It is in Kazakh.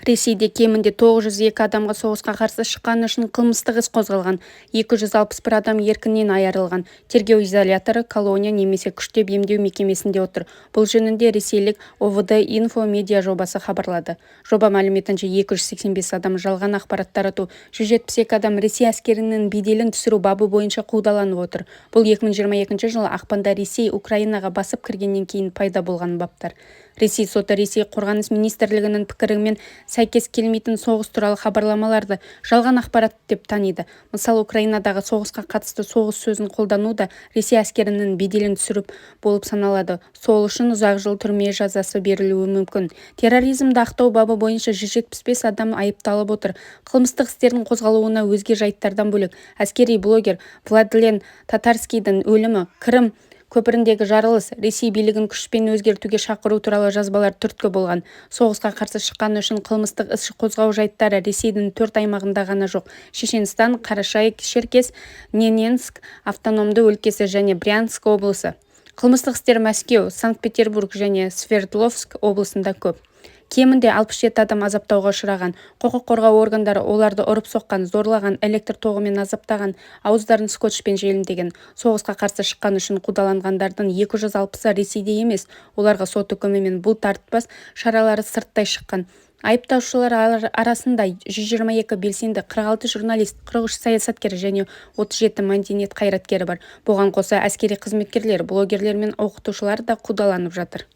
Ресейде кемінде 902 адамға соғысқа қарсы шыққаны үшін қылмыстық іс қозғалған, 261 адам еркінен айырылған. Тергеу изоляторы, колония немесе күштеп емдеу мекемесінде отыр. Бұл жөнінде ресейлік ОВД-Инфо медиа жобасы хабарлады. Жоба мәліметінше 285 адам жалған ақпарат тарату, 172 адам Ресей әскерінің беделін түсіру бабы бойынша қудаланып отыр. Бұл 2022 жылы ақпанда Ресей Украинаға басып кіргеннен кейін пайда болған баптар. Ресей соты Ресей қорғаныс министрлігінің пікірімен сәйкес келмейтін соғыс туралы хабарламаларды жалған ақпарат деп таниды. Мысалы, Украинадағы соғысқа қатысты соғыс сөзін қолдану да Ресей әскерінің беделін түсіріп болып саналады. Сол үшін ұзақ жыл түрме жазасы берілуі мүмкін. Терроризмді ақтау бабы бойынша 175 адам айыпталып отыр. Қылмыстық істердің қозғалуына өзге жайттардан бөлек әскери блогер Владлен Татарскийдің өлімі, Крым көпіріндегі жарылыс, Ресей билігін күшпен өзгертуге шақыру туралы жазбалар түрткі болған. Соғысқа қарсы шыққаны үшін қылмыстық іс қозғау жайттары Ресейдің 4 аймағында ғана жоқ. Шешенстан, Қарашай, Черкес, Ненецк автономды өлкесі және Брянск облысы. Қылмыстық істер Мәскеу, Санкт-Петербург және Свердловск облысында көп. Кемінде 67 адам азаптауға ұшыраған. Құқық қорғау органдары оларды ұрып соққан, зорлаған, электр тоғымен азаптаған, ауыздарын скотчпен желімдеген. Соғысқа қарсы шыққан үшін қудаланғандардың 260-ы Ресейде емес. Оларға сот үкімімен бұл тартпас шаралары сырттай шыққан. Айыптаушылар арасында 122 белсенді, 46 журналист, 43 саясаткер және 37 мәдениет қайраткері бар. Бұған қоса әскери қызметкерлер, блогерлер мен оқытушылар да қудаланып жатыр.